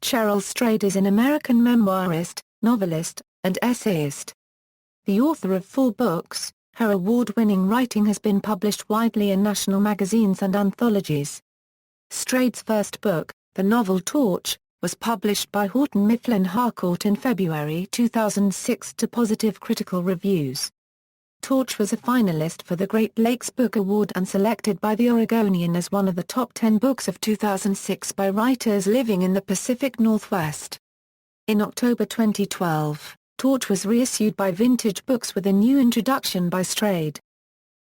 Cheryl Strayed is an American memoirist, novelist, and essayist. The author of 4 books, her award-winning writing has been published widely in national magazines and anthologies. Strayed's first book, the novel Torch, was published by Houghton Mifflin Harcourt in February 2006 to positive critical reviews. Torch was a finalist for the Great Lakes Book Award and selected by the Oregonian as one of the top 10 books of 2006 by writers living in the Pacific Northwest. In October 2012, Torch was reissued by Vintage Books with a new introduction by Strayed.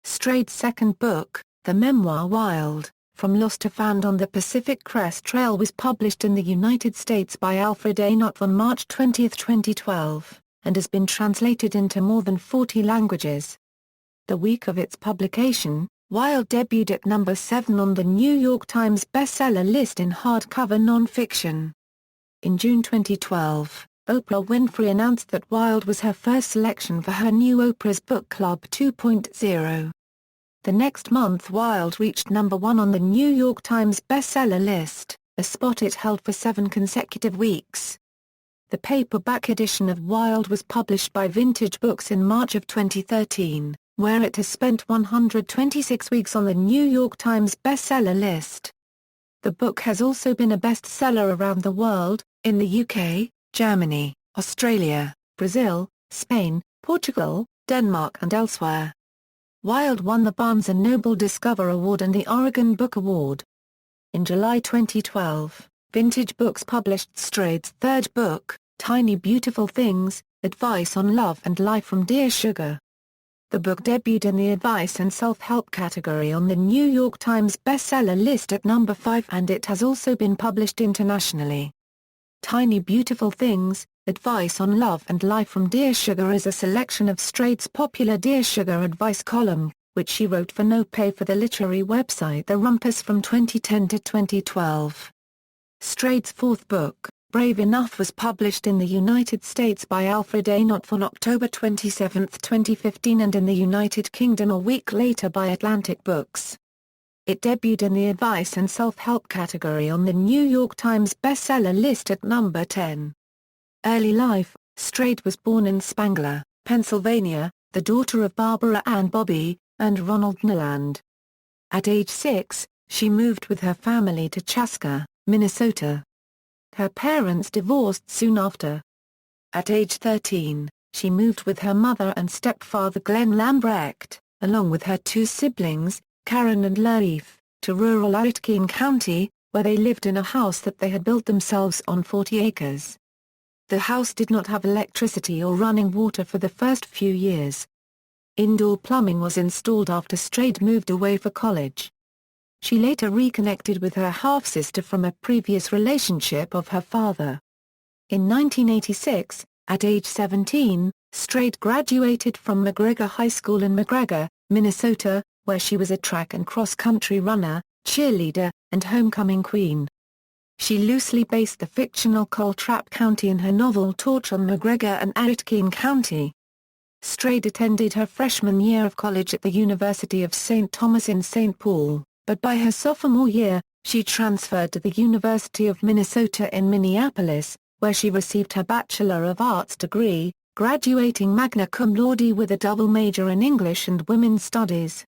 Strayed's second book, the memoir Wild, From Lost to Found on the Pacific Crest Trail, was published in the United States by Alfred A. Knott on March 20, 2012, and has been translated into more than 40 languages. The week of its publication, Wild debuted at number 7 on the New York Times bestseller list in hardcover nonfiction. In June 2012, Oprah Winfrey announced that Wild was her first selection for her new Oprah's Book Club 2.0. The next month Wild reached number 1 on the New York Times bestseller list, a spot it held for 7 consecutive weeks. The paperback edition of Wild was published by Vintage Books in March of 2013, where it has spent 126 weeks on the New York Times bestseller list. The book has also been a bestseller around the world, in the UK, Germany, Australia, Brazil, Spain, Portugal, Denmark and elsewhere. Wild won the Barnes & Noble Discover Award and the Oregon Book Award. In July 2012, Vintage Books published Strayed's third book, Tiny Beautiful Things, Advice on Love and Life from Dear Sugar. The book debuted in the advice and self-help category on the New York Times bestseller list at number 5, and it has also been published internationally. Tiny Beautiful Things, Advice on Love and Life from Dear Sugar is a selection of Strayed's popular Dear Sugar advice column, which she wrote for no pay for the literary website The Rumpus from 2010 to 2012. Strayed's fourth book, Brave Enough, was published in the United States by Alfred A. Knott on October 27, 2015, and in the United Kingdom a week later by Atlantic Books. It debuted in the advice and self-help category on the New York Times bestseller list at number 10. Early life: Strayed was born in Spangler, Pennsylvania, the daughter of Barbara Ann Bobby and Ronald Neland. At age 6, she moved with her family to Chaska, Minnesota. Her parents divorced soon after. At age 13, she moved with her mother and stepfather Glenn Lambrecht, along with her 2 siblings, Karen and Leif, to rural Oregonian County, where they lived in a house that they had built themselves on 40 acres. The house did not have electricity or running water for the first few years. Indoor plumbing was installed after Strayed moved away for college. She later reconnected with her half-sister from a previous relationship of her father. In 1986, at age 17, Strayed graduated from McGregor High School in McGregor, Minnesota, where she was a track and cross-country runner, cheerleader, and homecoming queen. She loosely based the fictional Coltrap County in her novel Torch on McGregor and Oregonian County. Strayed attended her freshman year of college at the University of St. Thomas in St. Paul, but by her sophomore year, she transferred to the University of Minnesota in Minneapolis, where she received her Bachelor of Arts degree, graduating magna cum laude with a double major in English and Women's Studies.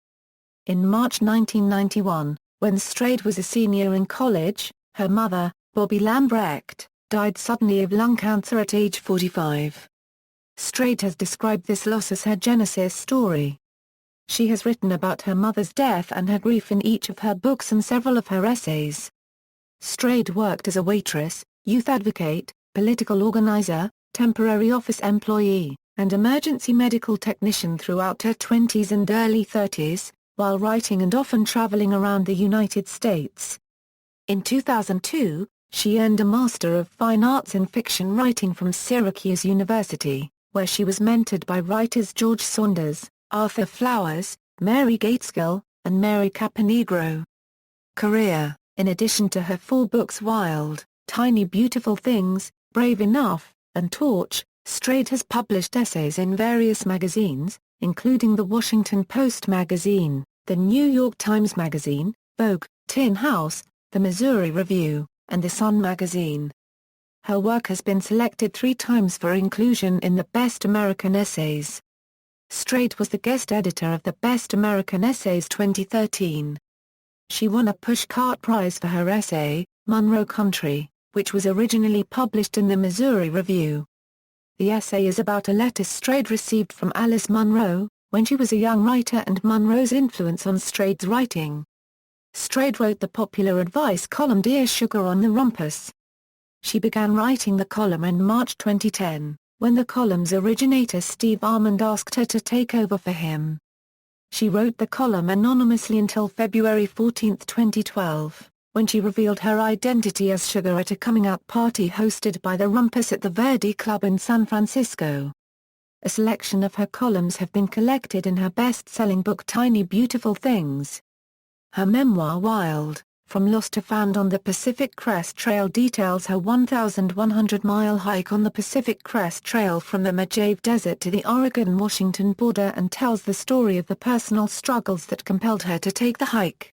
In March 1991, when Strayed was a senior in college, her mother, Bobby Lambrecht, died suddenly of lung cancer at age 45. Strayed has described this loss as her genesis story. She has written about her mother's death and her grief in each of her books and several of her essays. Strayed worked as a waitress, youth advocate, political organizer, temporary office employee, and emergency medical technician throughout her 20s and early 30s, while writing and often traveling around the United States. In 2002, she earned a Master of Fine Arts in Fiction Writing from Syracuse University, where she was mentored by writers George Saunders, Arthur Flowers, Mary Gateskill, and Mary Caponegro. Career: in addition to her 4 books Wild, Tiny Beautiful Things, Brave Enough, and Torch, Strayed has published essays in various magazines, including The Washington Post magazine, The New York Times magazine, Vogue, Tin House, The Missouri Review, and The Sun magazine. Her work has been selected 3 times for inclusion in the Best American Essays. Strayed was the guest editor of the Best American Essays 2013. She won a Pushcart Prize for her essay, Monroe Country, which was originally published in the Missouri Review. The essay is about a letter Strayed received from Alice Munro, when she was a young writer, and Munro's influence on Strayed's writing. Strayed wrote the popular advice column Dear Sugar on the Rumpus. She began writing the column in March 2010, when the column's originator Steve Armand asked her to take over for him. She wrote the column anonymously until February 14, 2012, when she revealed her identity as Sugar at a coming-out party hosted by the Rumpus at the Verdi Club in San Francisco. A selection of her columns have been collected in her best-selling book Tiny Beautiful Things. Her memoir Wild, From Lost to Found on the Pacific Crest Trail details her 1,100-mile hike on the Pacific Crest Trail from the Mojave Desert to the Oregon-Washington border, and tells the story of the personal struggles that compelled her to take the hike.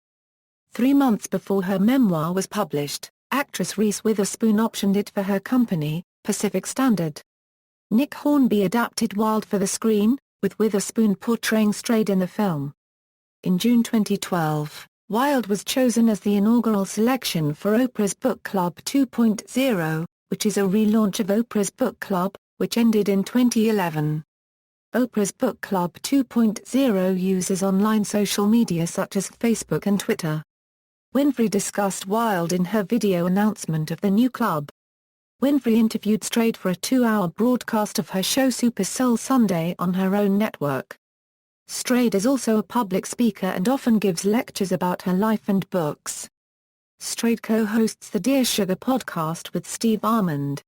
3 months before her memoir was published, actress Reese Witherspoon optioned it for her company, Pacific Standard. Nick Hornby adapted Wild for the screen, with Witherspoon portraying Strayed in the film. In June 2012, Wild was chosen as the inaugural selection for Oprah's Book Club 2.0, which is a relaunch of Oprah's Book Club, which ended in 2011. Oprah's Book Club 2.0 uses online social media such as Facebook and Twitter. Winfrey discussed Wild in her video announcement of the new club. Winfrey interviewed Strayed for a 2-hour broadcast of her show Super Soul Sunday on her own network. Strayed is also a public speaker and often gives lectures about her life and books. Strayed co-hosts the Dear Sugar podcast with Steve Armand.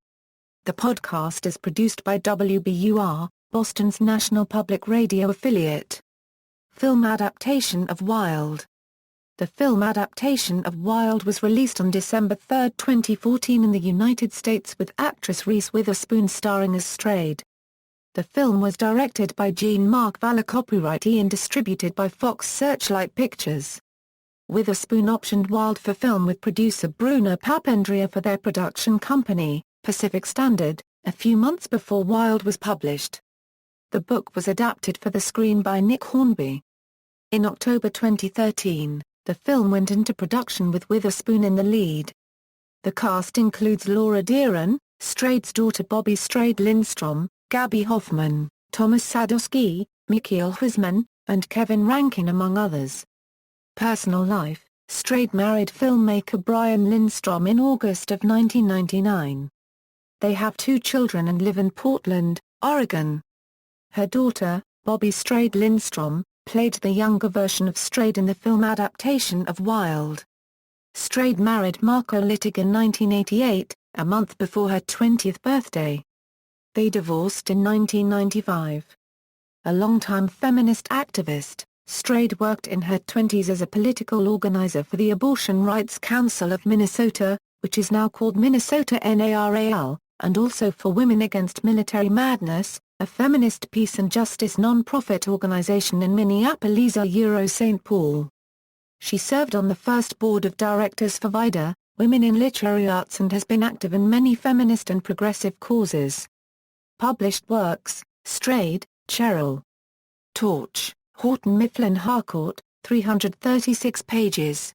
The podcast is produced by WBUR, Boston's national public radio affiliate. Film adaptation of Wild. The film adaptation of Wild was released on December 3, 2014 in the United States, with actress Reese Witherspoon starring as Strayed. The film was directed by Jean-Marc Vallée, copyright and distributed by Fox Searchlight Pictures. Witherspoon optioned Wild for film with producer Bruno Papandrea for their production company, Pacific Standard, a few months before Wild was published. The book was adapted for the screen by Nick Hornby. In October 2013, the film went into production with Witherspoon in the lead. The cast includes Laura Dern, Strayed's daughter Bobby Strayed Lindstrom, Gabby Hoffman, Thomas Sadoski, Mikhail Huisman, and Kevin Rankin, among others. Personal life: Strayed married filmmaker Brian Lindstrom in August of 1999. They have 2 children and live in Portland, Oregon. Her daughter, Bobby Strayed Lindstrom, played the younger version of Strayed in the film adaptation of Wild. Strayed married Marco Littig in 1988, a month before her 20th birthday. They divorced in 1995. A longtime feminist activist, Strayed worked in her 20s as a political organizer for the Abortion Rights Council of Minnesota, which is now called Minnesota NARAL, and also for Women Against Military Madness, a feminist peace and justice non-profit organization in Minneapolis, St. Paul. She served on the first board of directors for VIDA, Women in Literary Arts, and has been active in many feminist and progressive causes. Published works: Strayed, Cheryl. Torch, Houghton Mifflin Harcourt, 336 pages.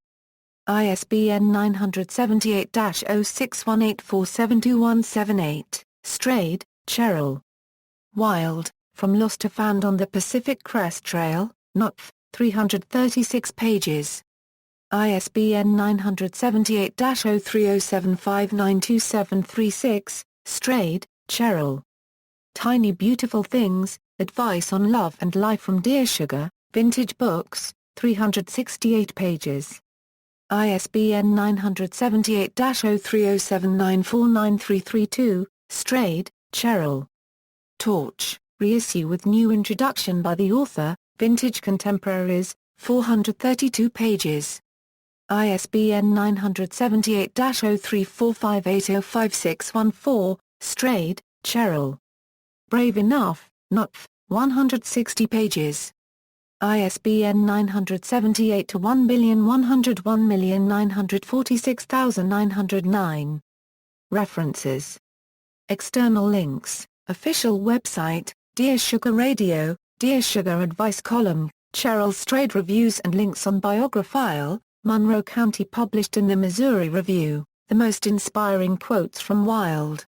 ISBN 978-0618472178, Strayed, Cheryl. Wild, From Lost to Found on the Pacific Crest Trail, Knopf, 336 pages. ISBN 978-0307592736, Strayed, Cheryl. Tiny Beautiful Things, Advice on Love and Life from Dear Sugar, Vintage Books, 368 pages. ISBN 978-0307949332, Strayed, Cheryl. Torch, reissue with new introduction by the author, Vintage Contemporaries, 432 pages. ISBN 978-0345805614, Strayed, Cheryl. Brave Enough, Knopf, 160 pages. ISBN 978-1141946,909. References. External links, official website, Dear Sugar Radio, Dear Sugar Advice column, Cheryl Strayed reviews and links on Biographile, Monroe County published in the Missouri Review, the most inspiring quotes from Wilde.